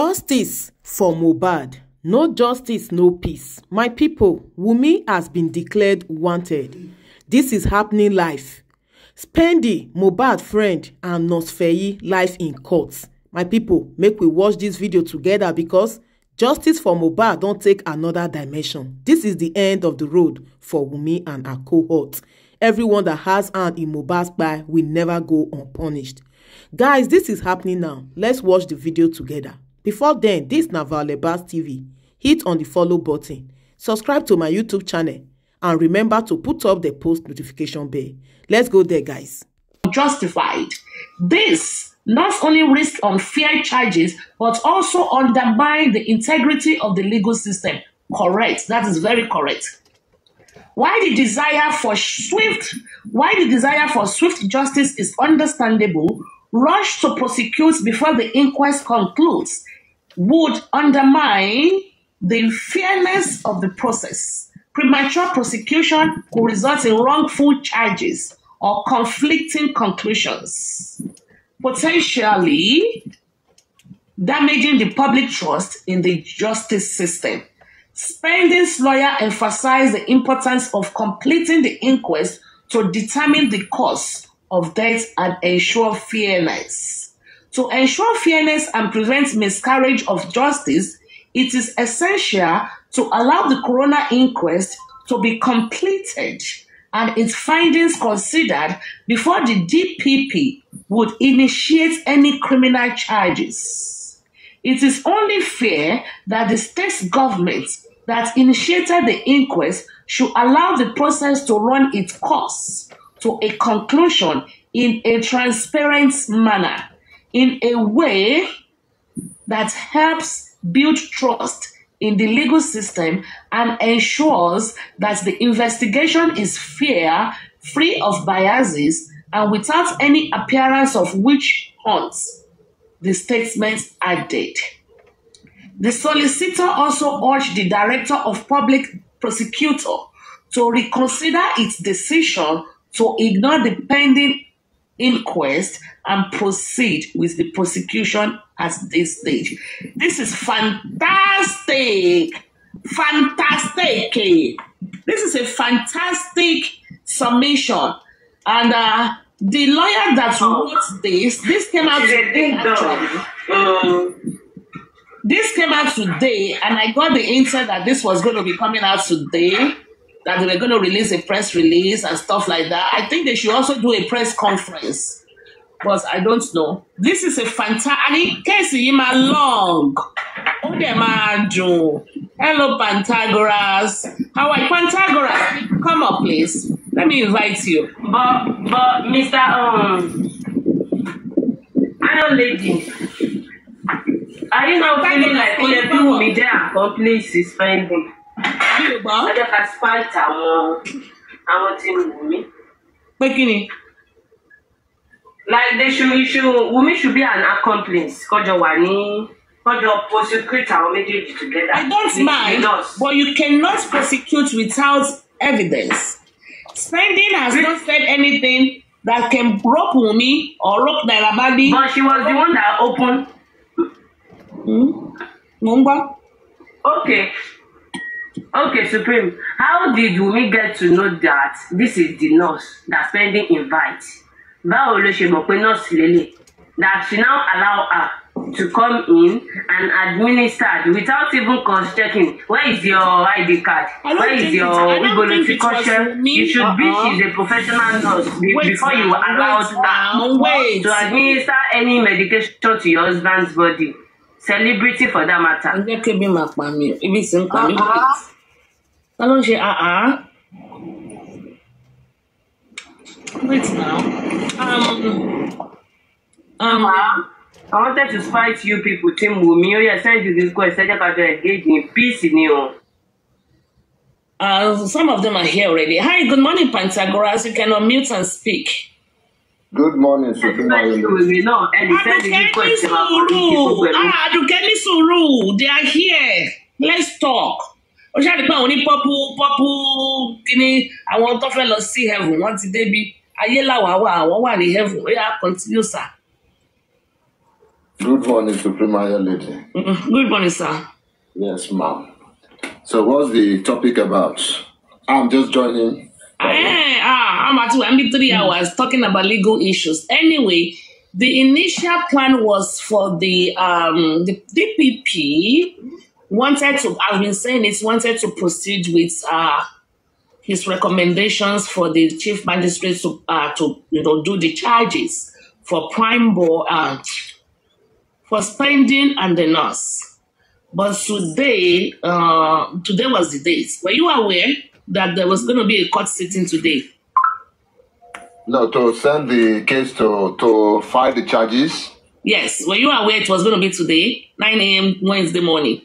Justice for MOHBAD. No justice, no peace. My people, Wummi has been declared wanted. This is happening live. Spendi, MOHBAD friend, and Nurse Feyi live in court. My people, make we watch this video together because justice for MOHBAD don't take another dimension. This is the end of the road for Wummi and her cohort. Everyone that has hand in MOHBAD's spy will never go unpunished. Guys, this is happening now. Let's watch the video together. Before then, this is Dɛclared TV. Hit on the follow button. Subscribe to my YouTube channel. And remember to put up the post notification bell. Let's go there, guys. Justified. This not only risks unfair charges, but also undermine the integrity of the legal system. Correct. That is very correct. Why the desire for swift justice is understandable, rush to prosecute before the inquest concludes would undermine the fairness of the process. Premature prosecution could result in wrongful charges or conflicting conclusions, potentially damaging the public trust in the justice system. Spendi lawyer emphasized the importance of completing the inquest to determine the cause of death and ensure fairness. To ensure fairness and prevent miscarriage of justice, it is essential to allow the coroner inquest to be completed and its findings considered before the DPP would initiate any criminal charges. It is only fair that the state government that initiated the inquest should allow the process to run its course to a conclusion in a transparent manner, in a way that helps build trust in the legal system and ensures that the investigation is fair, free of biases, and without any appearance of witch hunts, the statement added. The solicitor also urged the Director of Public Prosecutor to reconsider its decision to ignore the pending inquest and proceed with the prosecution at this stage. This is fantastic. Fantastic. This is a fantastic summation. And the lawyer that wrote this came out today, actually. This came out today, and I got the intel that this was going to be coming out today, that they were going to release a press release and stuff like that. I think they should also do a press conference, but I don't know. This is a fantastic, and in case you are long, hello, Pythagoras. How are you, Pythagoras? Come up, please. Let me invite you. But Mr. Iron Lady, are you not feeling like Wummi there accomplice is finding? I just aspire to Wummi. Like Wummi should be an accomplice. Prosecute our media together. I don't mind, but you cannot prosecute without evidence. Spendi has not said anything that can rope Wummi or rope Dɛclared. But she was the one that opened. Okay, Supreme. How did Wummi get to know that this is the nurse that Spendi invites? That she now allow her to come in and administer without even cross-checking. Where is your ID card? Where is your Igbolotikoche? You should be she's a professional nurse before you were allowed her to administer any medication to your husband's body. Celebrity for that matter. Wait now. I wanted to spite you people, Team Wummi. You sent you this question, engage in peace in you. Some of them are here already. Hi, good morning, Pythagoras. You can unmute and speak. Good morning, Supreme. They are here. Let's talk. I want to see heaven. What did they be? Ayé làwa wà, àwọn wà ní heaven. We are continue, sir. Good morning, Supreme Lady. Good morning, sir. Yes, ma'am. So what's the topic about? I'm just joining. I'm at 3 hours talking about legal issues. Anyway, the initial plan was for the DPP wanted to, I've been saying it, wanted to proceed with his recommendations for the chief magistrate to do the charges for prime boy for spending and the nurse. But today was the date. Were you aware that there was going to be a court sitting today? No, to send the case to file the charges? Yes. Were you aware it was going to be today, 9 a.m. Wednesday morning?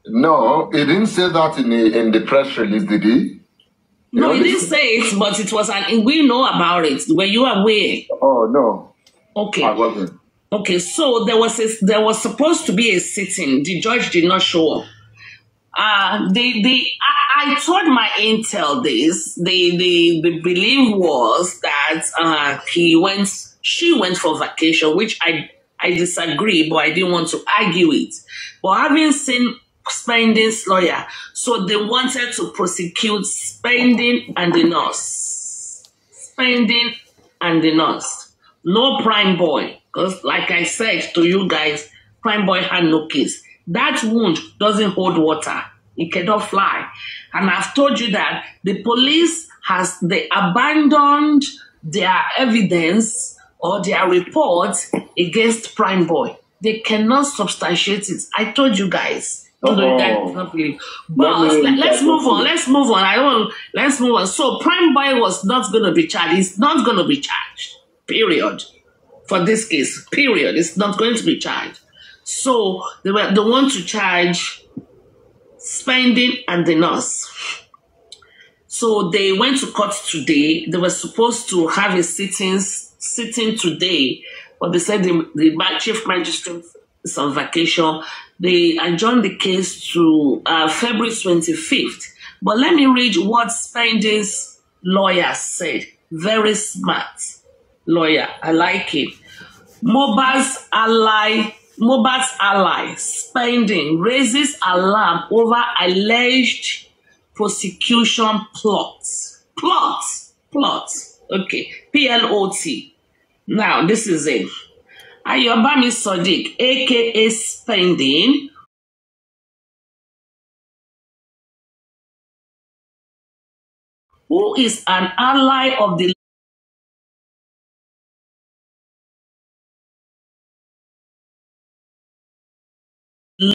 No, he didn't say that in the press release, did he? No, he didn't say it, but it was we know about it. Were you aware? Oh, no. Okay. I wasn't. Okay, so there was supposed to be a sitting. The judge did not show up. I told my intel this. The belief was that she went for vacation, which I disagree, but I didn't want to argue it. But having seen Spending's lawyer, so they wanted to prosecute Spending and the nurse. Spending and the nurse. No prime boy. Because like I said to you guys, prime boy had no case. That wound doesn't hold water. It cannot fly. And I've told you that the police they abandoned their evidence or their report against prime boy. They cannot substantiate it. I told you guys. But let's move on. Let's move on. Let's move on. So prime boy was not going to be charged. He's not going to be charged. Period. For this case, period. It's not going to be charged. So they want to charge Spending and the nurse. So they went to court today. They were supposed to have a sitting today, but they said the chief magistrate is on vacation. They adjourned the case to February 25th. But let me read what Spending's lawyer said. Very smart lawyer. I like it. MOHBAD's ally, Spending, raises alarm over alleged prosecution plots. Okay. PLOT. Now, this is it. Ayobami Sadiq, a.k.a. Spending, who is an ally of the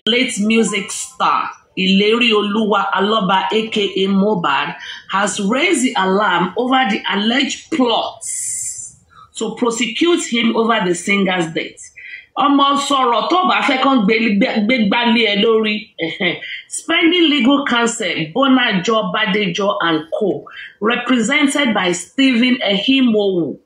late music star Ileri Oluwa Aloba, aka MOHBAD, has raised the alarm over the alleged plots to prosecute him over the singer's death. Spending legal counsel Bonajo Badejo and Co., represented by Stephen Ehimowo,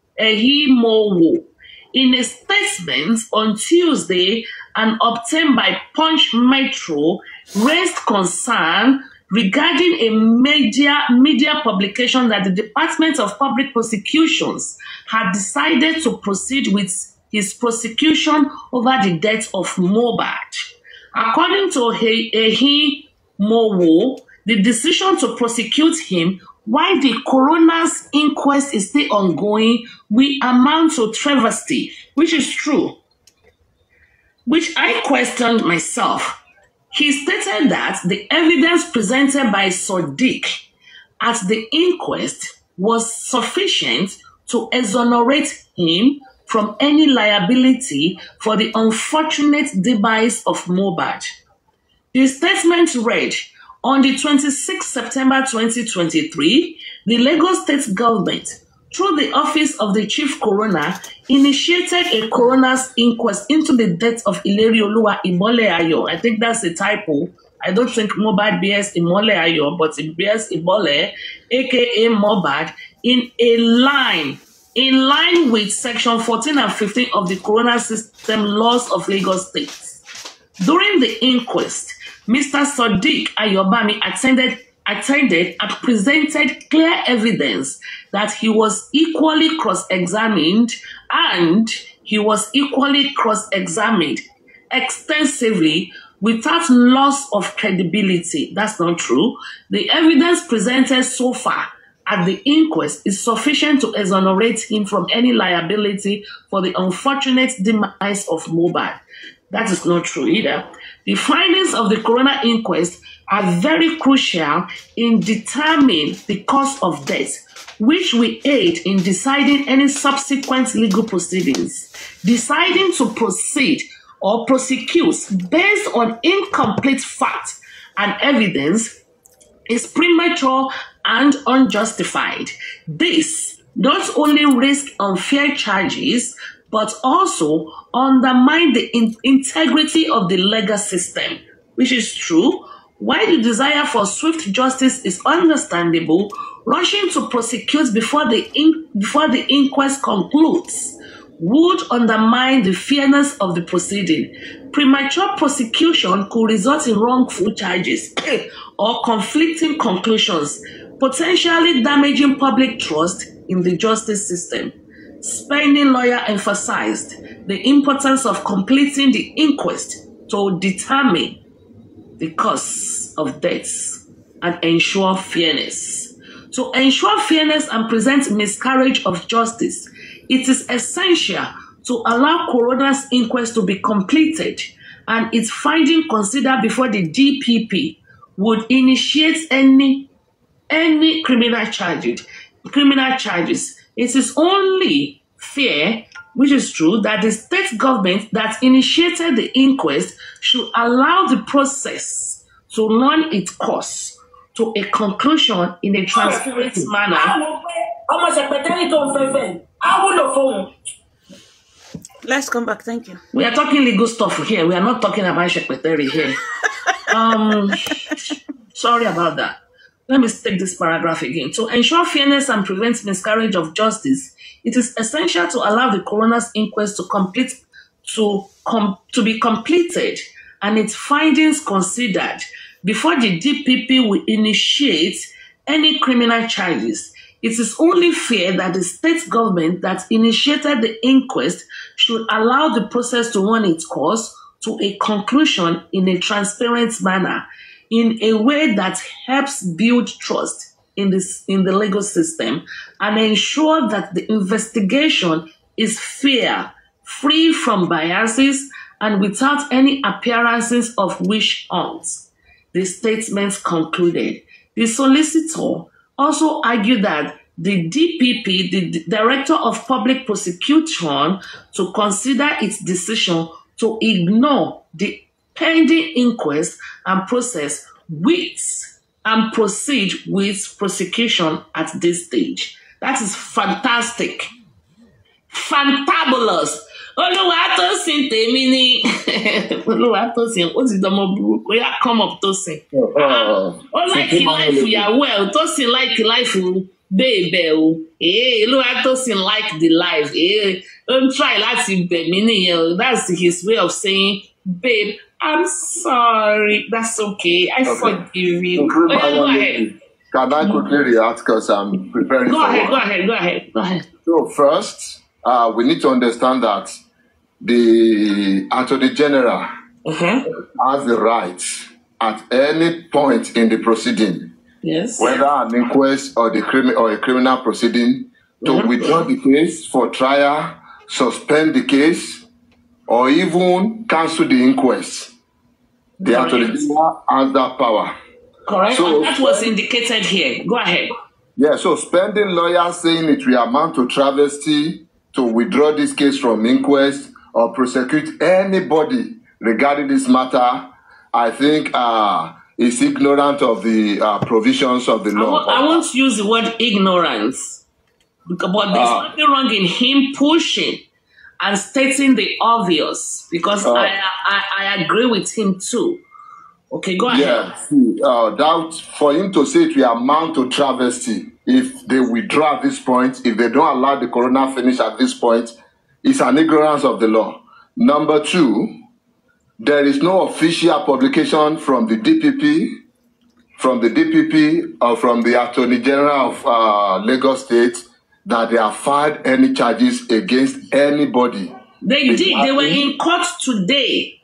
in a statement on Tuesday and obtained by Punch Metro, raised concern regarding a media publication that the Department of Public Prosecutions had decided to proceed with his prosecution over the death of MOHBAD. According to Ehimowo, the decision to prosecute him while the coroner's inquest is still ongoing will amount to travesty, which is true, which I questioned myself. He stated that the evidence presented by Sadiq at the inquest was sufficient to exonerate him from any liability for the unfortunate demise of MOHBAD. The statement read, on the 26th September 2023, the Lagos State government, through the Office of the Chief Coroner, initiated a coroner's inquest into the death of Ileri Oluwa Imole Ayo. I think that's a typo. I don't think MOHBAD bears Imole Ayo, but it bears Imole, aka MOHBAD, in line with Section 14 and 15 of the Coroner System Laws of Lagos State. During the inquest, Mr. Sadiq Ayobami attended and presented clear evidence that he was equally cross-examined and he was equally cross-examined extensively without loss of credibility. That's not true. The evidence presented so far at the inquest is sufficient to exonerate him from any liability for the unfortunate demise of MOHBAD. That is not true either. The findings of the coroner inquest are very crucial in determining the cause of death, which will aid in deciding any subsequent legal proceedings. Deciding to proceed or prosecute based on incomplete facts and evidence is premature and unjustified. This not only risks unfair charges, but also undermine the integrity of the legal system, which is true. While the desire for swift justice is understandable, rushing to prosecute before the inquest concludes would undermine the fairness of the proceeding. Premature prosecution could result in wrongful charges or conflicting conclusions, potentially damaging public trust in the justice system. Spending lawyer emphasized the importance of completing the inquest to determine the cause of death and ensure fairness. To ensure fairness and prevent miscarriage of justice, it is essential to allow coroner's inquest to be completed and its finding considered before the DPP would initiate any criminal charges. It is only fair, which is true, that the state government that initiated the inquest should allow the process to run its course to a conclusion in a transparent manner. Let's come back. Thank you. We are talking legal stuff here. We are not talking about secretary here. Sorry about that. Let me take this paragraph again. To ensure fairness and prevent miscarriage of justice, it is essential to allow the coroner's inquest to be completed and its findings considered before the DPP will initiate any criminal charges. It is only fair that the state government that initiated the inquest should allow the process to run its course to a conclusion in a transparent manner, in a way that helps build trust in the legal system and ensure that the investigation is fair, free from biases, and without any appearances of witch hunts. The statement concluded. The solicitor also argued that the DPP, the Director of Public Prosecution, to consider its decision to ignore the pending inquest and process and proceed with prosecution at this stage. That is fantastic. Fantabulous. Oluwatosin tèmi ni. Oluwatosin, ó ti dọmọ burúkú. Ó yá come up Tosin. Ó like life ìyàwó ẹ̀, Tosin like life baby o. Oluwatosin like the life. Don't try láti bẹ̀ mí nìyẹn. That's his way of saying, babe, I'm sorry. That's okay. I forgive you. Go ahead. Can I quickly react because I'm preparing Go ahead. So first, we need to understand that the Attorney General has the right at any point in the proceeding, whether an inquest or a criminal proceeding, to withdraw the case for trial, suspend the case, or even cancel the inquest. The Attorney General has that power. Correct. So, and that was indicated here. Go ahead. Yeah, so spending lawyers saying it will amount to travesty to withdraw this case from inquest or prosecute anybody regarding this matter, I think is ignorant of the provisions of the law. I won't use the word ignorance, but there's nothing wrong in him pushing and stating the obvious, because I agree with him too. Okay, go ahead. Yeah, for him to say it will amount to travesty if they withdraw at this point, if they don't allow the coroner finish at this point, it's an ignorance of the law. Number two, there is no official publication from the DPP, or from the Attorney General of Lagos State that they have filed any charges against anybody They did. They were in court today.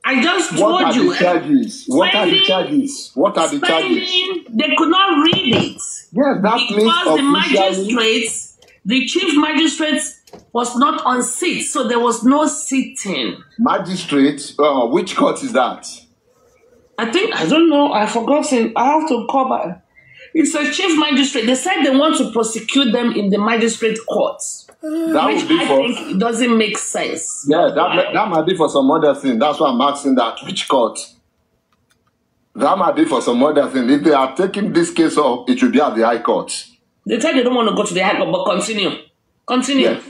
I just told you. What are the charges? What are the charges? They could not read it. Yes, that means because the magistrates, the chief magistrate was not on seat, so there was no sitting. Magistrate? Which court is that? I don't know. I forgot. I have to call back. It's a chief magistrate. They said they want to prosecute them in the magistrate courts. That would be I think it doesn't make sense. Yeah, that might be for some other thing. That's why I'm asking that. Which court? That might be for some other thing. If they are taking this case up, it should be at the High Court. They said they don't want to go to the High Court, but continue. Continue. Yeah.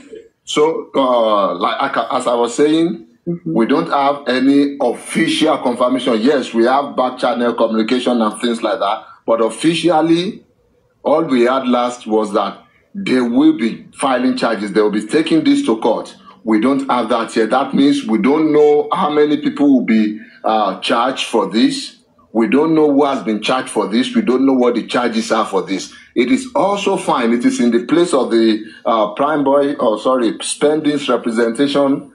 So, as I was saying, we don't have any official confirmation. Yes, we have back channel communication and things like that. But officially, all we had last was that they will be filing charges. They will be taking this to court. We don't have that yet. That means we don't know how many people will be charged for this. We don't know who has been charged for this. We don't know what the charges are for this. It is also fine. It is in the place of the spending's representation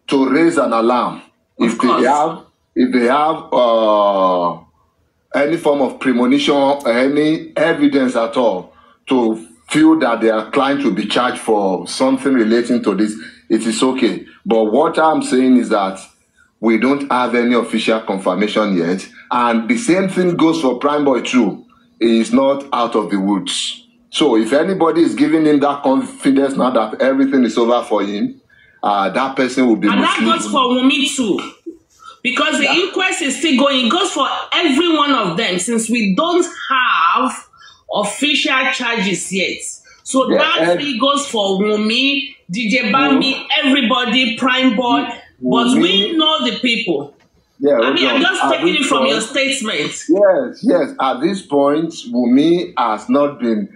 to raise an alarm. If they have any form of premonition or any evidence at all to feel that their client will be charged for something relating to this, it is okay. But what I'm saying is that we don't have any official confirmation yet. And the same thing goes for Prime Boy too. He is not out of the woods. So if anybody is giving him that confidence now that everything is over for him, that person will be And that goes for Wummi too. Because the inquest is still going. It goes for every one of them since we don't have official charges yet. So that still goes for Wummi, DJ Bambi, everybody, Prime Boy. But we know the people. Yeah, I mean, I'm just taking it from your statement. Yes. At this point, Wummi has not been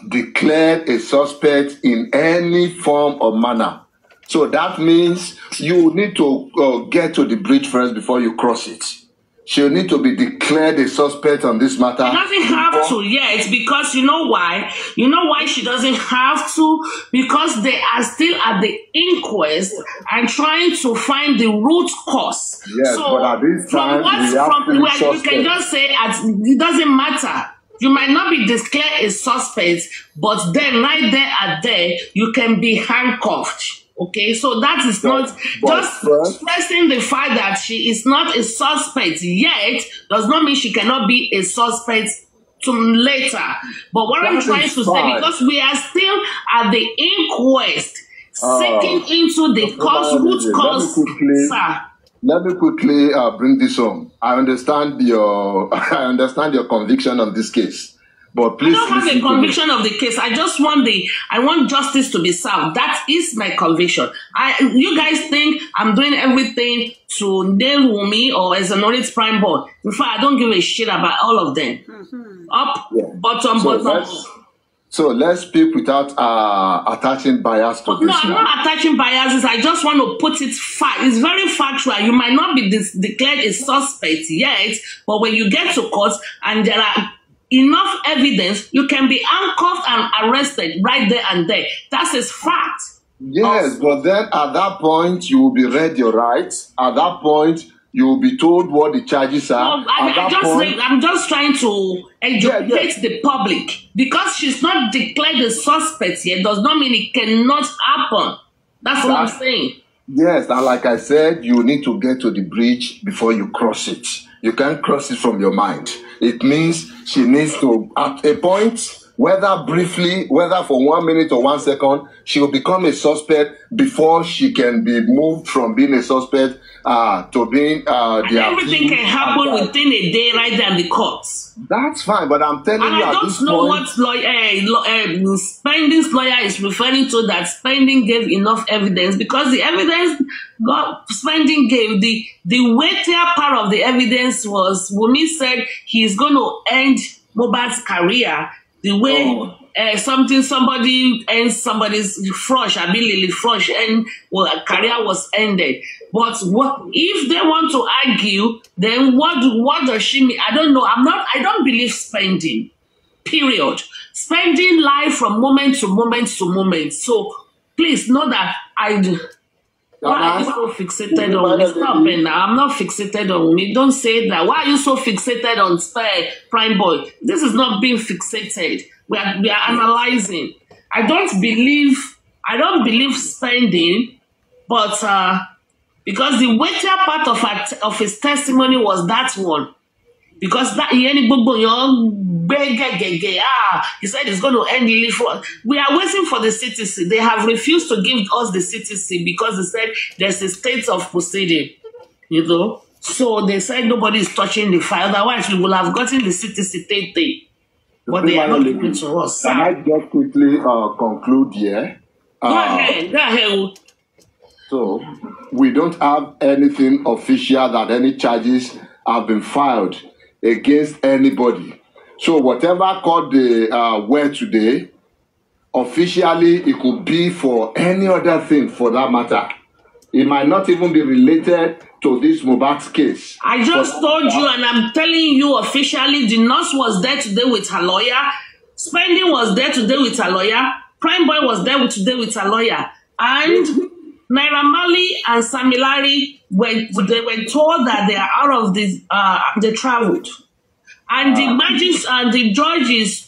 declared a suspect in any form or manner. So that means you need to get to the bridge first before you cross it. She'll need to be declared a suspect on this matter. She doesn't have to yet, because you know why? You know why she doesn't have to? Because they are still at the inquest and trying to find the root cause. Yes, so but at this time, you can just say it doesn't matter. You might not be declared a suspect, but then right there and there, you can be handcuffed. Okay, so that is not just stressing the fact that she is not a suspect yet does not mean she cannot be a suspect later. But what I'm trying to say, because we are still at the inquest, seeking into the root cause. Let me quickly bring this home. I understand your conviction on this case. But please, I don't have a conviction of the case. I just want I want justice to be served. That is my conviction. You guys think I'm doing everything to nail Wummi or as an honest Prime Boy. In fact, I don't give a shit about all of them. Bottom. So let's speak without attaching bias to this. No, I'm not attaching biases. I just want to put it it's very factual. You might not be declared a suspect yet, but when you get to court and there are enough evidence, you can be handcuffed and arrested right there and there. That's a fact. Yes, but then at that point, you will be read your rights. At that point, you will be told what the charges are. No, I'm just trying to educate the public. Because she's not declared a suspect yet does not mean it cannot happen. That's what I'm saying. Yes, and like I said, you need to get to the bridge before you cross it. You can't cross it from your mind. It means she needs to, at a point, whether briefly, whether for 1 minute or 1 second, she will become a suspect before she can be moved from being a suspect to being everything can happen within a day right there in the courts. That's fine, but I'm telling you at this point... I don't know what Spending's lawyer is referring to, that Spending gave enough evidence, because the evidence Spending gave, the weightier part of the evidence was Wummi said he's going to end MOHBAD's career the way somebody ends somebody's Frosh, Lily Frosh, and career was ended. But what if they want to argue? Then what does she mean? I don't know. I don't believe Spending. Period. Spending life from moment to moment to moment. So Please know that I do. Why are you so fixated on me? Stop it now. I'm not fixated on me. Don't say that. Why are you so fixated on Prime Boy? This is not being fixated. We are analyzing. I don't believe spending, but because the weightier part of his testimony was that one. Because that he said it's going to end the leaf. We are waiting for the CTC. They have refused to give us the CTC because they said there's a state of proceeding, you know. So they said nobody is touching the file. Otherwise, we will have gotten the CTC thing. But they are not giving to us. Can I just quickly conclude here? Go ahead. So we don't have anything official that any charges have been filed against anybody. So whatever court they were today, officially it could be for any other thing for that matter. It might not even be related to this MOHBAD case. I just told you, and I'm telling you officially, the nurse was there today with her lawyer. Spending was there today with her lawyer. Prime Boy was there today with her lawyer. And Naira Marley and Sammy Larry they were told that they are out of this. They traveled, and the magistrates and the judges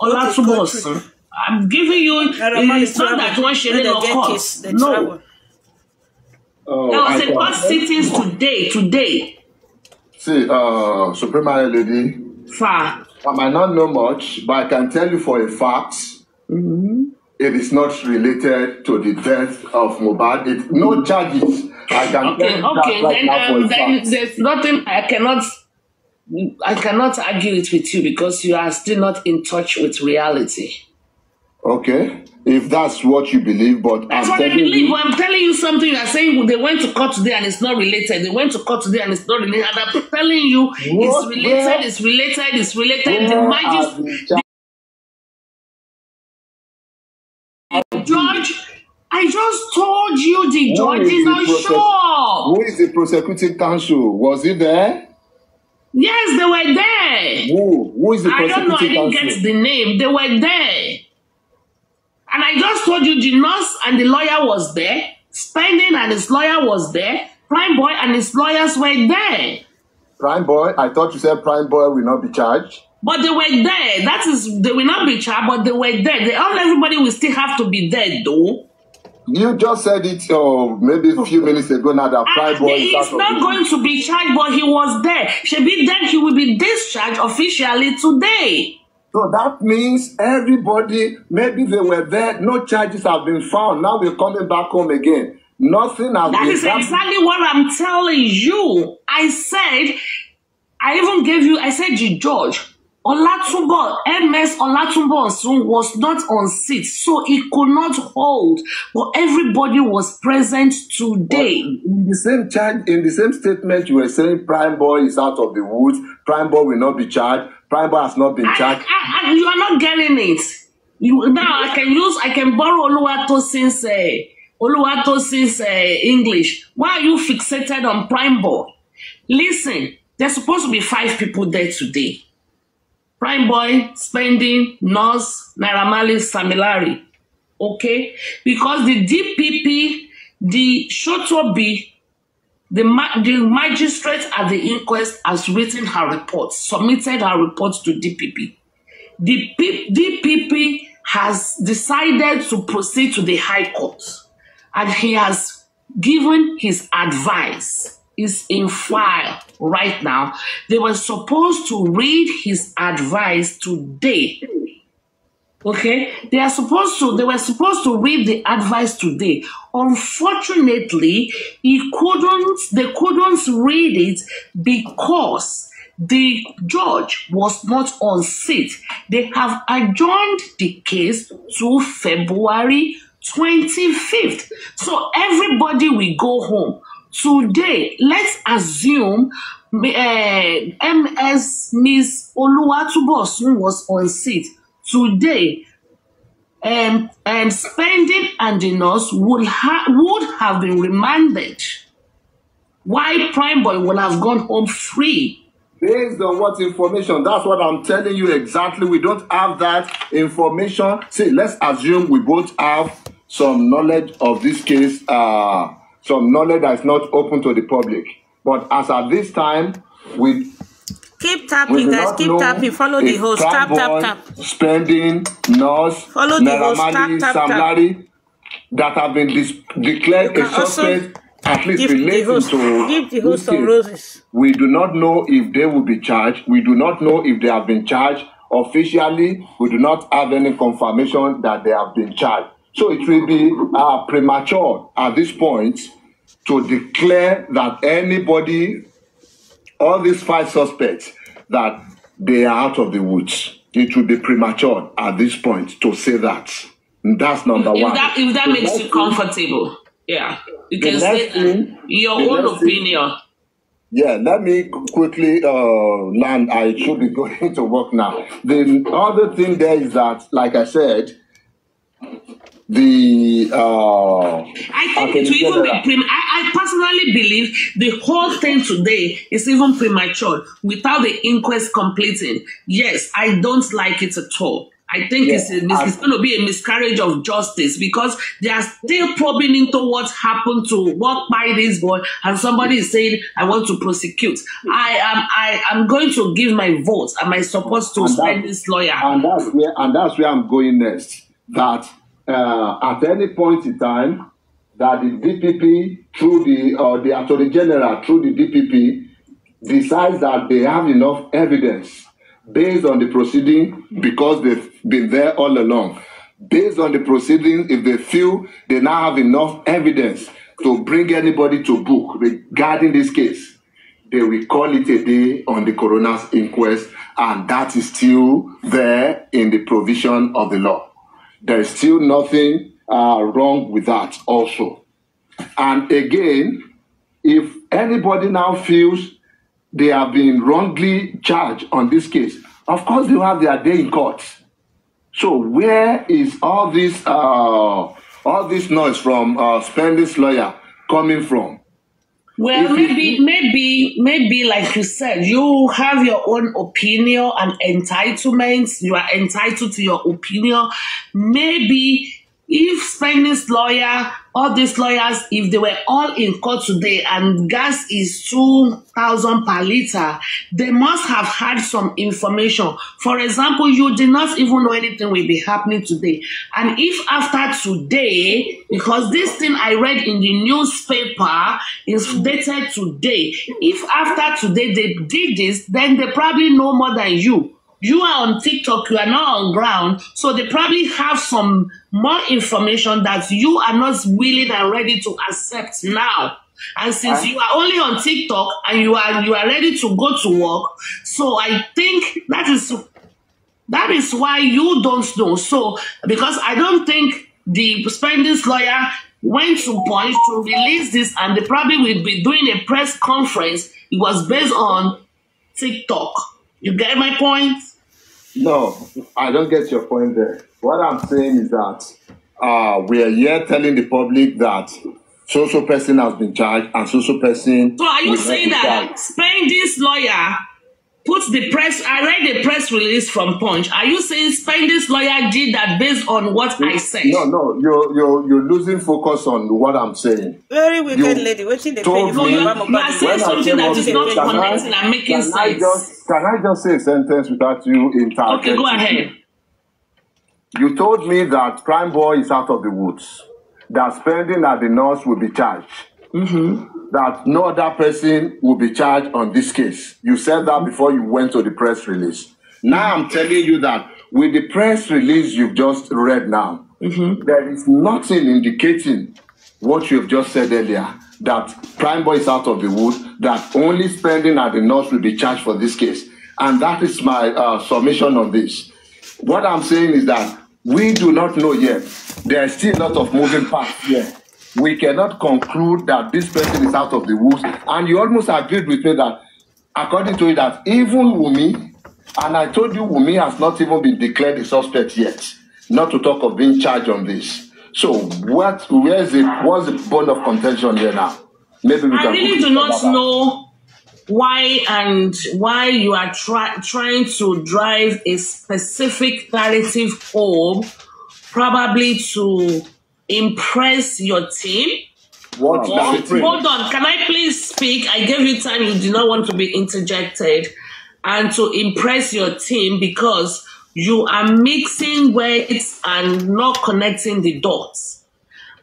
Olatubos. I'm giving you. It's not that one sharing of course. No. There was a court sittings today. See, Supreme Lady. Far. I might not know much, but I can tell you for a fact. It is not related to the death of MOHBAD. No charges. I can then there's nothing. I cannot argue it with you because you are still not in touch with reality. Okay, if that's what you believe, but that's what I believe. I'm telling you something. You are saying they went to court today and it's not related. They went to court today and it's not related. And I'm telling you, it's related. The magistrate. Judge, I just told you the judge is not sure. Who is the prosecuting counsel? Was he there? Yes, they were there. Who is the prosecuting counsel? I don't know, I didn't get the name. They were there. And I just told you the nurse and the lawyer was there. Spending and his lawyer was there. Prime Boy and his lawyers were there. Prime Boy? I thought you said Prime Boy will not be charged. But they were there. That is, they will not be charged, but they were there. Everybody will still have to be there, though. You just said it maybe a few minutes ago now that Prime Boy is He's not going to be charged, but he was there. Then he will be discharged officially today. So that means everybody, maybe they were there, no charges have been found. Now we're coming back home again. Nothing has been. That is exactly what I'm telling you. I said the judge, Olatunbo, MS Olatunbo was not on seat, so he could not hold. But everybody was present today. But in the same statement, you were saying Prime Boy is out of the woods. Prime Boy will not be charged. Prime Boy has not been charged. You are not getting it. I can borrow Oluwatosin's English. Why are you fixated on Prime Boy? Listen, there's supposed to be 5 people there today. Prime Boy, Spending, Nurse, Naira Marley, Sammy Larry. Okay? Because the DPP, the Shotobi, the magistrate at the inquest has written her report, submitted her report to DPP. The DPP has decided to proceed to the High Court, and he has given his advice. Is in file right now. They were supposed to read his advice today. Okay? They were supposed to read the advice today. Unfortunately, they couldn't read it because the judge was not on seat. They have adjourned the case to February 25th. So everybody will go home. Today, let's assume Miss Oluwatubosun was on seat. Today, Spending and the nurse would have been remanded. Why Prime Boy would have gone home free? Based on what information? That's what I'm telling you exactly. We don't have that information. See, let's assume we both have some knowledge of this case, some knowledge that is not open to the public. But as at this time, we keep tapping, guys. Keep tapping. Follow the host. Tap, tap, tap. Spending, nurse, follow the host. Tap, tap, Sam Larry, that have been declared a suspect, at least relating to give the host some roses. We do not know if they will be charged. We do not know if they have been charged officially. We do not have any confirmation that they have been charged. So it will be premature at this point to declare that anybody, all these 5 suspects, that they are out of the woods. It will be premature at this point to say that. And that's number one. If that makes you comfortable, yeah, you can say your own opinion. Yeah, let me quickly land. I should be going to work now. The other thing there is that, like I said, I think it will even be I personally believe the whole thing today is even premature without the inquest completing. Yes, I don't like it at all. I think it's going to be a miscarriage of justice because they are still probing into what happened to walk by this boy, and somebody is saying, I want to prosecute. I am going to give my vote and my support to spend this lawyer. And that's where I'm going next. That at any point in time, that the DPP, through the Attorney General, through the DPP, decides that they have enough evidence based on the proceeding, because they've been there all along. Based on the proceedings, if they feel they now have enough evidence to bring anybody to book regarding this case, they will call it a day on the coroner's inquest, and that is still there in the provision of the law. There is still nothing wrong with that also. And again, if anybody now feels they have been wrongly charged on this case, of course they will have their day in court. So where is all this noise from Spending's lawyer coming from? Well, maybe, like you said, you have your own opinion and entitlements. You are entitled to your opinion. Maybe if Spending's lawyer, all these lawyers, if they were all in court today and gas is 2,000 per liter, they must have had some information. For example, you did not even know anything will be happening today. And if after today, because this thing I read in the newspaper is dated today, if after today they did this, then they probably know more than you. You are on TikTok, you are not on ground, so they probably have some more information that you are not willing and ready to accept now. And since you are only on TikTok and you are ready to go to work, so I think that is why you don't know. So because I don't think the Spending's lawyer went to Punch to release this, and they probably will be doing a press conference. It was based on TikTok. You get my point? No, I don't get your point there. What I'm saying is that we are here telling the public that so person has been charged and so person. So are you saying that Spending's lawyer put the press? I read the press release from Punch. Are you saying Spending's lawyer did that based on what I said? No, you're losing focus on what I'm saying. Very wicked lady. Waiting the you are saying something that is not connecting and making sense. Can I just say a sentence without you interrupting? Okay, go ahead. You told me that Prime Boy is out of the woods, that Spending at the nurse will be charged, that no other person will be charged on this case. You said that before you went to the press release. Now I'm telling you that with the press release you've just read now, there is nothing indicating what you've just said earlier, that Prime Boy is out of the woods, that only Spending at the nurse will be charged for this case. And that is my submission on this. What I'm saying is that we do not know yet. There is still a lot of moving parts here. We cannot conclude that this person is out of the woods. And you almost agreed with me that, according to it, that even Wummi, and I told you Wummi has not even been declared a suspect yet, not to talk of being charged on this. So what's the bone of contention here now? Maybe we can. I really do not know. why you are trying to drive a specific narrative home, probably to impress your team. Hold on, can I please speak? I gave you time, you do not want to be interjected. And to impress your team because you are mixing words and not connecting the dots.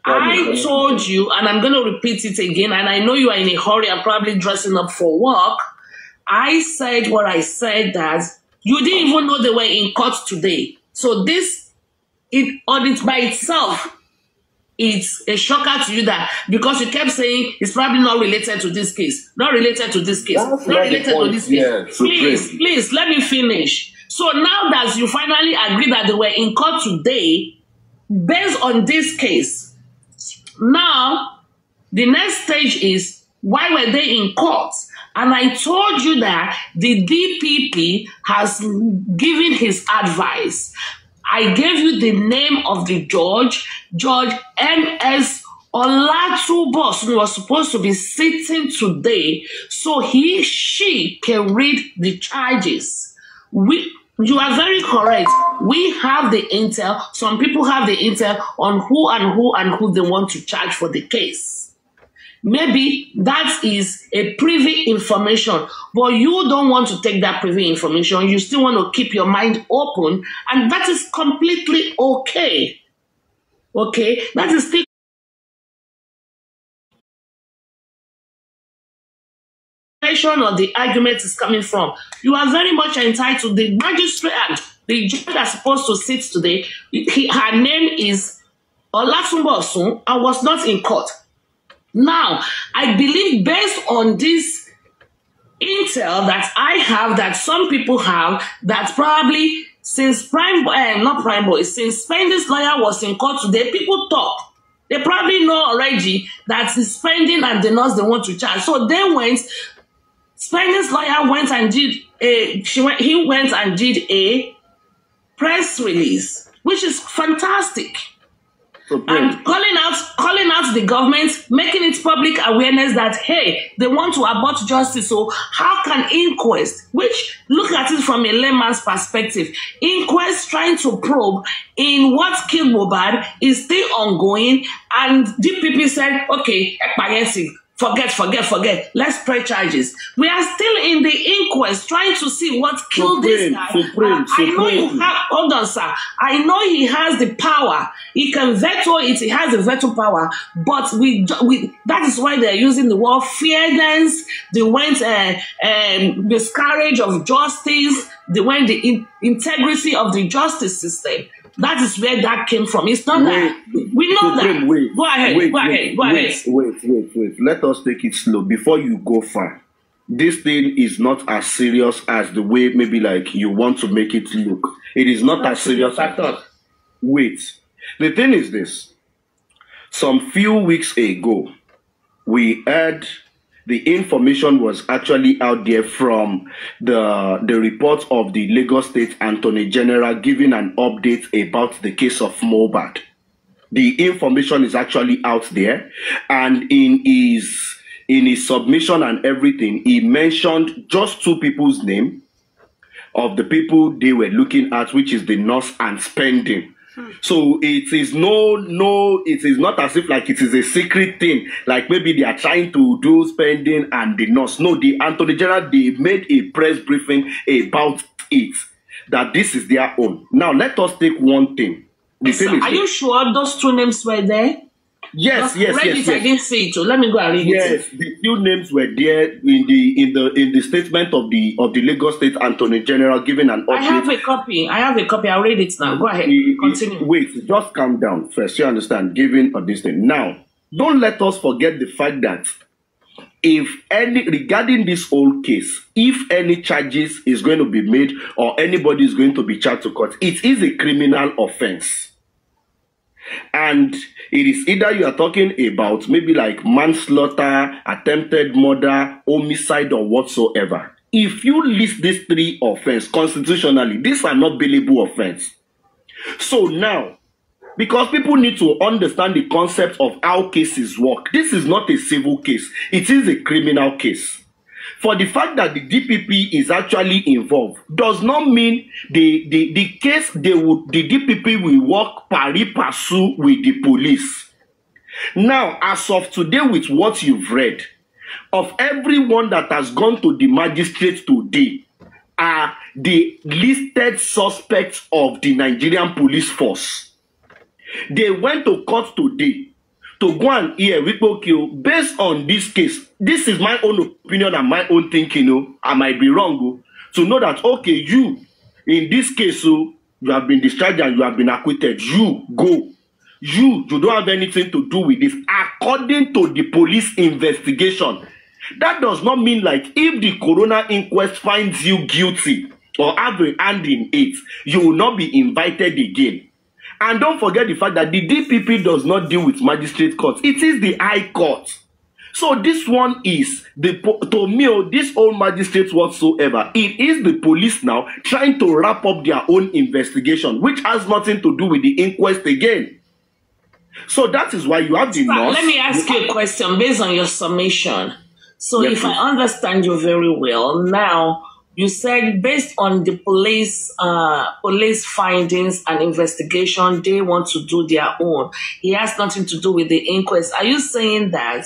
I told you, and I'm going to repeat it again, and I know you are in a hurry and probably dressing up for work. I said what I said, that you didn't even know they were in court today. So this, on it by itself, it's a shocker to you that because you kept saying it's probably not related to this case, not related to this case, not related to this case. Please, let me finish. So now that you finally agree that they were in court today, based on this case, now the next stage is, why were they in court? And I told you that the DPP has given his advice. I gave you the name of the judge, Judge M.S. Olatunbosun, who was supposed to be sitting today, so she can read the charges. You are very correct. We have the intel. Some people have the intel on who they want to charge for the case. Maybe that is a privy information, but you don't want to take that privy information. You still want to keep your mind open, and that is completely okay. Okay? That is still or the argument is coming from. You are very much entitled. The magistrate and the judge that's supposed to sit today, her name is Olatunbosun, and was not in court. Now, I believe based on this intel that I have, that some people have, that probably since since Spendy's lawyer was in court today, people talk. They probably know already that it's Spendy and the nurse they want to charge. So they went, Spendy's lawyer went and did he went and did a press release, which is fantastic. And calling out the government, making it public awareness that, hey, they want to abort justice. So how can inquest, which look at it from a layman's perspective, inquest trying to probe in what killed MOHBAD is still ongoing, and DPP said, okay, forget. Let's press charges. We are still in the inquest trying to see what killed this guy. I know you have, hold on, sir. I know he has the power. He can veto it. He has the veto power. But that is why they're using the word fairness. They went miscarriage of justice. They went the integrity of the justice system. That is where that came from. It's not that. We know that. Go ahead. Wait. Let us take it slow before you go far. This thing is not as serious as the way maybe like you want to make it look. It is not as serious as that. Wait. The thing is this. Some few weeks ago, we heard the information was actually out there from the report of the Lagos State Attorney General giving an update about the case of MOHBAD. The information is actually out there, and in his submission and everything, he mentioned just two people's name of the people they were looking at, which is the nurse and Spending. So it is it is not as if like it is a secret thing, like maybe they are trying to do Spending and the nurse. No, the Attorney General, they made a press briefing about it, that this is their own. Now let us take one thing. Are you sure those two names were there? Yes. I didn't see it. So let me go and read it. Yes, the few names were there in the statement of the Lagos State Attorney General giving an update. I have a copy. I'll read it now. Go ahead. Continue. Wait, just calm down first. You understand? Giving of this thing. Now, don't let us forget the fact that regarding this whole case, if any charges is going to be made or anybody is going to be charged to court, it is a criminal offense. And it is either you are talking about maybe like manslaughter, attempted murder, homicide, or whatsoever. If you list these three offenses constitutionally, these are not bailable offenses. So now, because people need to understand the concept of how cases work, this is not a civil case. It is a criminal case. For the fact that the DPP is actually involved does not mean the case the DPP will work pari passu with the police. Now, as of today, with what you've read, of everyone that has gone to the magistrate today are the listed suspects of the Nigerian police force. They went to court today to go and hear based on this case. This is my own opinion and my own thinking. I might be wrong. To know that, okay, you, in this case, you have been discharged and you have been acquitted. You go. You don't have anything to do with this. According to the police investigation, that does not mean like if the coroner inquest finds you guilty or have a hand in it, you will not be invited again. And don't forget the fact that the DPP does not deal with magistrate courts. It is the High Court. So this one is, to me, this old magistrates whatsoever, it is the police now trying to wrap up their own investigation, which has nothing to do with the inquest again. So that is why you have the nurse. Let me ask you a question based on your summation. So yes, if I understand you very well, now you said based on the police findings and investigation, they want to do their own. It has nothing to do with the inquest. Are you saying that?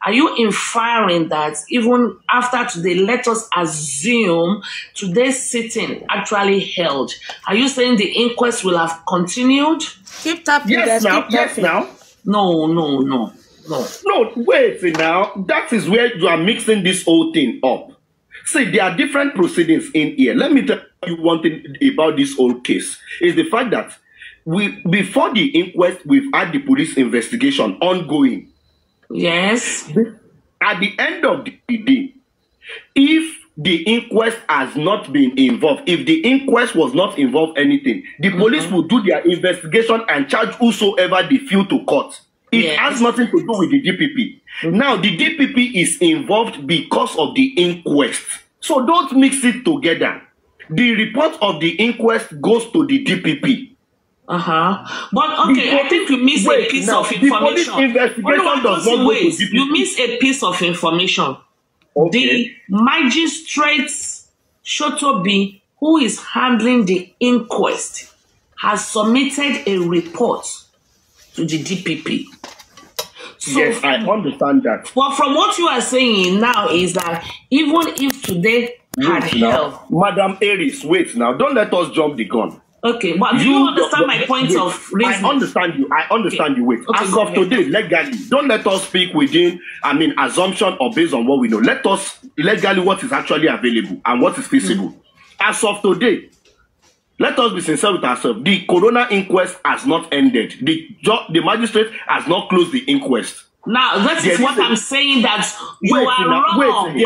Are you inferring that even after today, let us assume today's sitting actually held? Are you saying the inquest will have continued? Keep tapping. Yes, now. Yes, now. No. No, wait now. That is where you are mixing this whole thing up. See, there are different proceedings in here. Let me tell you one thing about this whole case. Is the fact that before the inquest, we've had the police investigation ongoing. Yes. At the end of the day, if the inquest has not been involved, if the inquest was not involved anything, the police will do their investigation and charge whosoever they feel to court. It has nothing to do with the DPP. Now, the DPP is involved because of the inquest. So don't mix it together. The report of the inquest goes to the DPP. But okay, I think you miss a piece of information. The police investigation does not go to DPP. You miss a piece of information. Okay. The magistrate Shotobi, who is handling the inquest, has submitted a report to the DPP. So, yes, I understand that. But from what you are saying now is that even if today had held... Madam Aries, wait now. Don't let us jump the gun. Okay, but do you understand my point of reasoning? I understand you. I understand you. Wait. Okay, as of today, legally, don't let us speak within, assumption or based on what we know. Let us, legally, what is actually available and what is feasible. As of today, let us be sincere with ourselves. The coroner inquest has not ended. The magistrate has not closed the inquest. Now, that is what I'm saying, that you are wrong.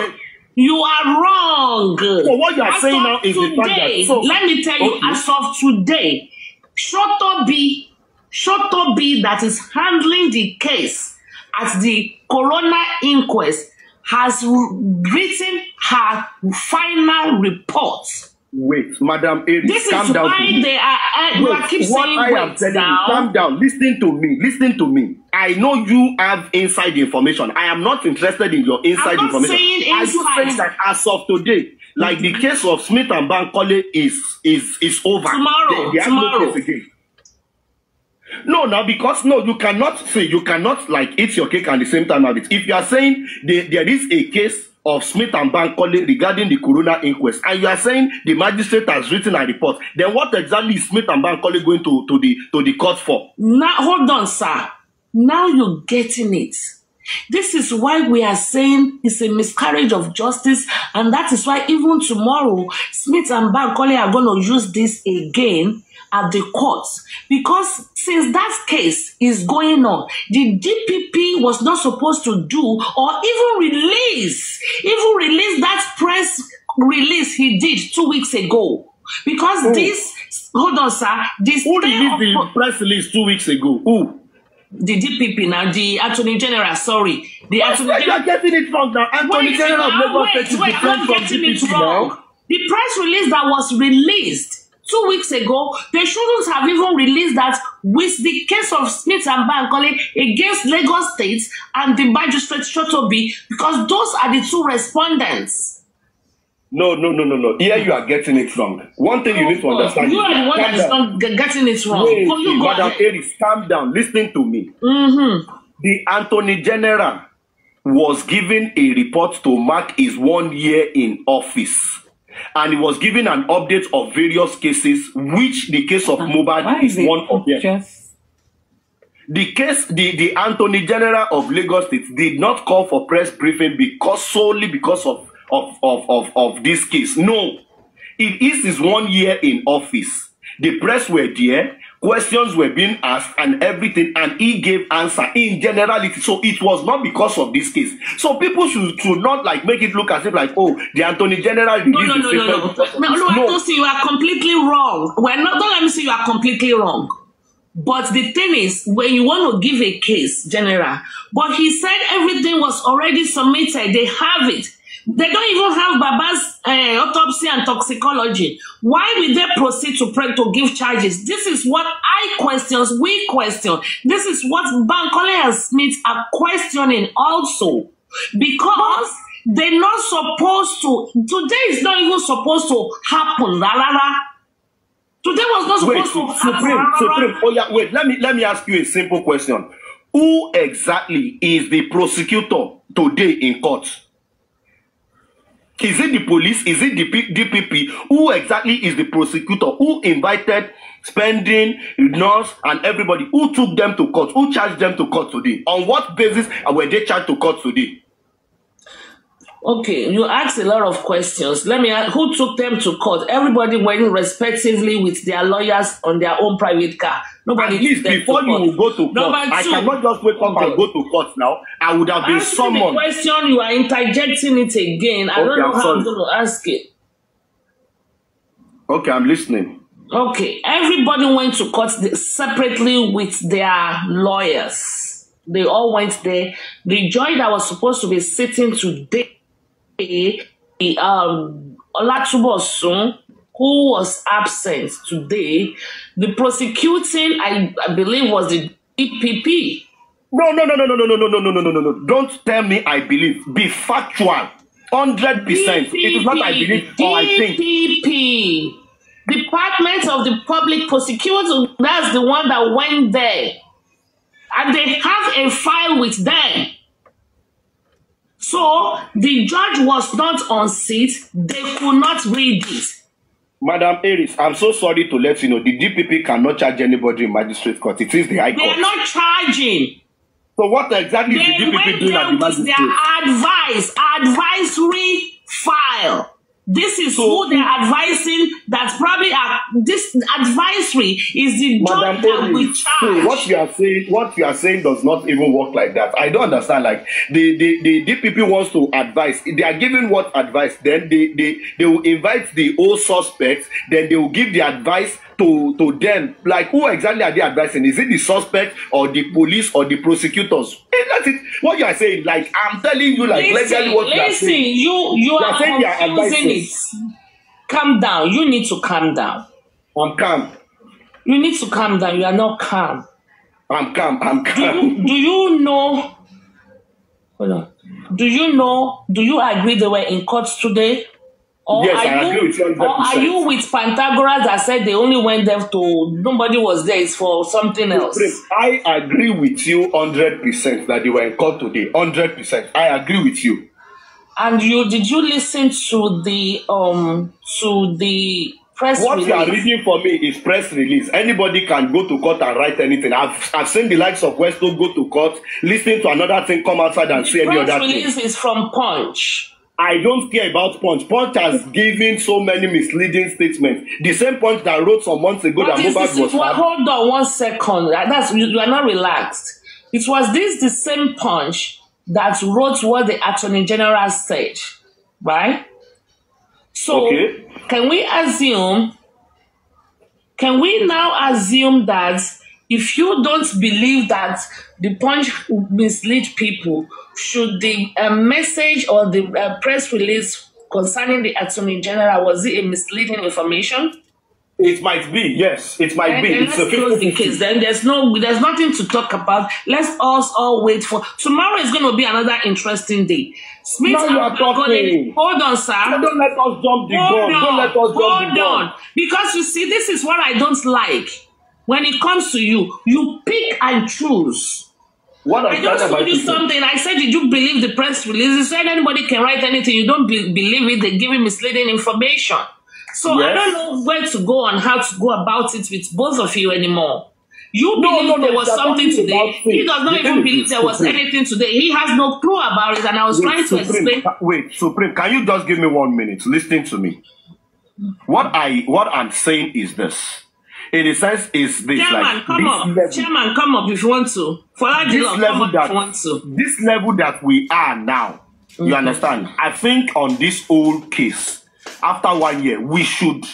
You are wrong. So what you are saying now is the fact that... So, let me tell you, as of today, Shotobi that is handling the case at the coroner inquest has written her final report. Wait, Madam Aries, calm down. This is why they are... Wait, keep what saying, I am telling you, calm down. Listen to me. I know you have inside information. I am not interested in your inside information. Are you saying that as of today, like the case of Smith and Bankole is over? Tomorrow. No case again. No, now because you cannot like eat your cake at the same time have it. If you are saying there is a case of Smith and Bankole regarding the coroner inquest, and you are saying the magistrate has written a report, then what exactly is Smith and Bankole going to the court for? Now, hold on, sir. Now you're getting it. This is why we are saying it's a miscarriage of justice, and that is why even tomorrow, Smith and Bankole are going to use this again at the courts, because since that case is going on, the DPP was not supposed to do or even release that press release he did 2 weeks ago, because hold on, sir, who released the press release 2 weeks ago? Who? The DPP now, the Attorney General, sorry. The Attorney General. You are getting it wrong now. Attorney General of Lagos State is different from DPP now. The press release that was released 2 weeks ago, they shouldn't have even released that with the case of Smith and Bankole against Lagos State and the magistrate Shotobi, because those are the two respondents. No. Here you are getting it wrong. One thing you need to understand. You are the one that is not getting it wrong. Wait, Madam Aries, calm down. Listen to me. The Attorney General was given a report to mark his 1 year in office. And he was given an update of various cases, which the case of MOHBAD is one of them. The case, the Attorney General of Lagos State did not call for press briefing solely because of this case. No, it is his 1 year in office. The press were there, questions were being asked and everything, and he gave answer in generality. So it was not because of this case. So people should not like make it look as if like, oh, the Attorney General released the statement. No, I don't see you are completely wrong. Don't let me say you are completely wrong. But the thing is, when you want to give a case, General, but he said everything was already submitted. They have it. They don't even have Baba's autopsy and toxicology. Why will they proceed to give charges? This is what we question. This is what Bankole and Smith are questioning also. Because they're not supposed to. Today is not even supposed to happen. Today was not supposed to happen. Supreme. Oh yeah, wait. Let me ask you a simple question. Who exactly is the prosecutor today in court? Is it the police? Is it the DPP? Who exactly is the prosecutor? Who invited Spending, Nurse, and everybody? Who took them to court? Who charged them to court today? On what basis were they charged to court today? Okay, you asked a lot of questions. Let me ask, who took them to court? Everybody went respectively with their lawyers on their own private car. Nobody. At least before you will go to court, I cannot just wake up and go to court now. I would have been summoned. The question, you are interjecting it again. I don't know how I'm going to ask it. Okay, I'm listening. Okay, everybody went to court separately with their lawyers. They all went there. The judge that was supposed to be sitting today, Olatubosun, who was absent today, the prosecuting, I believe, was the DPP. No. Don't tell me I believe. Be factual. 100%. It is not I believe or I think. DPP. Department of the Public Prosecutor, that's the one that went there. And they have a file with them. So the judge was not on seat. They could not read it. Madam Aries, I'm so sorry to let you know, the DPP cannot charge anybody in magistrate court. It is the High Court. They're not charging. So what exactly is the DPP doing at the magistrate? Their advisory file. This is who they're advising. That's probably this advisory is the judge that we charge. What you are saying does not even work like that. I don't understand. Like the DPP wants to advise. They are giving what advice? Then they will invite the old suspects. Then they will give the advice to them. Like who exactly are they advising? Is it the suspect or the police or the prosecutors? That's it. What you are saying, like I'm telling you, like legally what you are saying. You are confusing it. Calm down. You need to calm down. I'm calm. You need to calm down. You are not calm. I'm calm. Do you know? Hold on. Do you agree they were in court today? Or yes, I agree with you 100%. Or are you with Pantagoras that said they only went there nobody was there, it's for something else? I agree with you 100% that they were in court today. 100%. I agree with you. And did you listen to the press release? What you are reading for me is press release. Anybody can go to court and write anything. I've seen the likes of Westo go to court, listen to another thing, come outside and say any other thing. The press release is from Punch. I don't care about Punch. Punch has given so many misleading statements. The same Punch that wrote some months ago that MOHBAD was... Hold on 1 second. You are not relaxed. It was the same Punch that wrote what the Attorney General said, right? So, okay. Can we now assume that if you don't believe that the Punch mislead people, should the message or the press release concerning the Attorney General, was it a misleading information? It might be, yes. It might be. It's let's close the case. Then there's nothing to talk about. Let's us all wait for tomorrow. Is going to be another interesting day. Smith, now you are talking. Hold on, sir. Don't let us jump the gun. Don't let us jump the gun. Hold on, because you see, this is what I don't like. When it comes to you, you pick and choose. What I just told you something. I said, did you believe the press release? You said anybody can write anything. You don't believe it. They give you misleading information. So yes. I don't know where to go and how to go about it with both of you anymore. You believe there was something today. He does not even believe there was anything today. He has no clue about it, and I was trying to explain. Wait, Supreme, can you just give me 1 minute? Listen to me. What I'm saying is this. In a sense, is this Chairman, like come up. Chairman, come up if you want to. For this level that if you want to. This level that we are now, you understand? I think on this old case, after 1 year, we should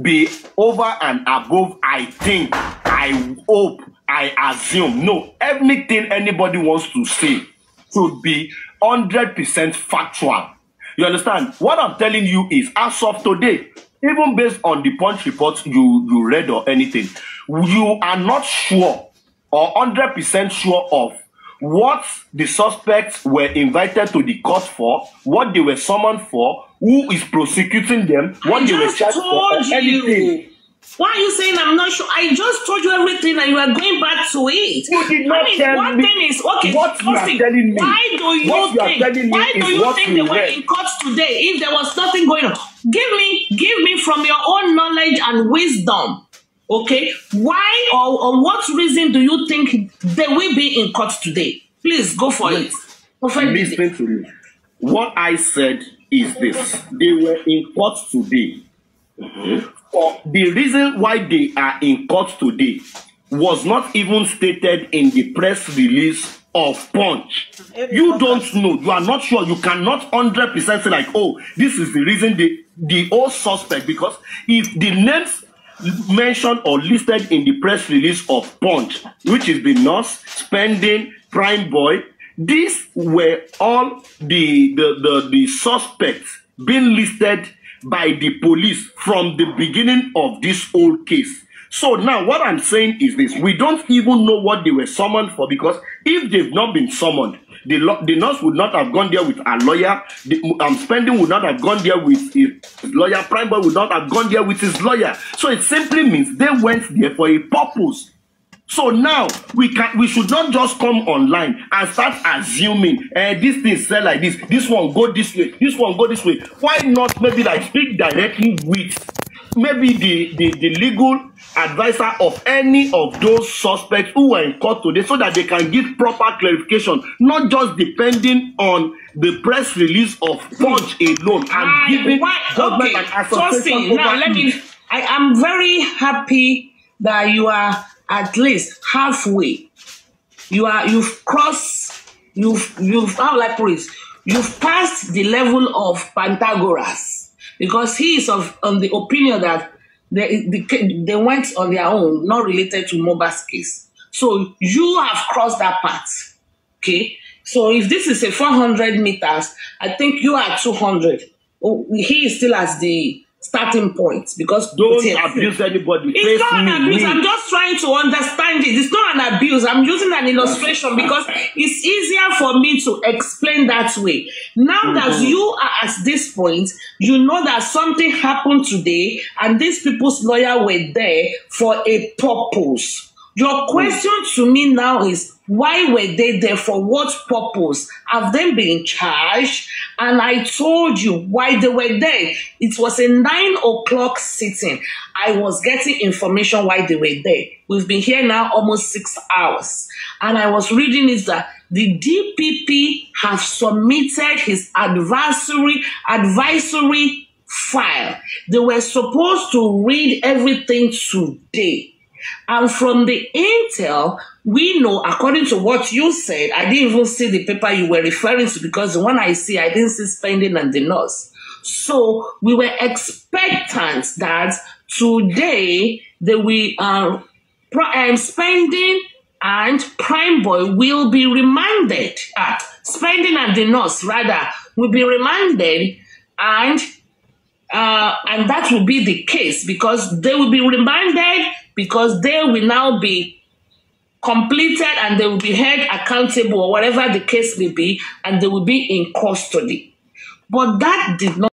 be over and above. I think, I hope, I assume. No, everything anybody wants to say should be 100% factual. You understand? What I'm telling you is, as of today, even based on the Punch reports you read or anything, you are not sure or 100% sure of what the suspects were invited to the court for, what they were summoned for, who is prosecuting them, what they were charged for, anything. Why are you saying I'm not sure? I just told you everything and you are going back to it. You did not tell me. Thing is, okay, what you are telling me. Why do you think they were in court today if there was nothing going on? Give me from your own knowledge and wisdom. Okay, why or what reason do you think they will be in court today? Please go for it. Listen to me. What I said is this: they were in court today. For the reason why they are in court today was not even stated in the press release of Punch. You don't know. You are not sure. You cannot 100% say like, oh, this is the reason the old suspect, because if the names mentioned or listed in the press release of Punch, which is the nurse, Spending, Prime Boy, these were all the suspects being listed by the police from the beginning of this whole case. So now what I'm saying is this: we don't even know what they were summoned for, because if they've not been summoned, the nurse would not have gone there with a lawyer, Spending would not have gone there with his lawyer, Prime Boy would not have gone there with his lawyer. So it simply means they went there for a purpose. So now we should not just come online and start assuming this thing sell like this one go this way, this one go this way. Why not maybe like speak directly with maybe the legal advisor of any of those suspects who were in court today, so that they can give proper clarification, not just depending on the press release of Punch alone and giving government and association. Now I am very happy that you are at least halfway. You've crossed, how will I put it? You've passed the level of Pythagoras, because he is on the opinion that they went on their own, not related to MOHBAD's case. So you have crossed that part. Okay? So if this is a 400 meters, I think you are 200. Oh, he is still at the starting point, because don't abuse anybody. It's not an abuse. I'm just trying to understand it. It's not an abuse. I'm using an illustration because it's easier for me to explain that way. Now that you are at this point, you know that something happened today and these people's lawyer were there for a purpose. Your question to me now is, why were they there? For what purpose? Have they been charged? And I told you why they were there. It was a 9 o'clock sitting. I was getting information why they were there. We've been here now almost 6 hours. And I was reading is that the DPP has submitted his advisory file. They were supposed to read everything today. And from the intel, we know, according to what you said, I didn't even see the paper you were referring to, because the one I see, I didn't see Spending and the nurse. So we were expectant that today Spending and Prime Boy will be remanded. Spending and the nurse, rather, will be remanded, and And that will be the case because they will be remanded, because they will now be completed and they will be held accountable or whatever the case may be, and they will be in custody. But that did not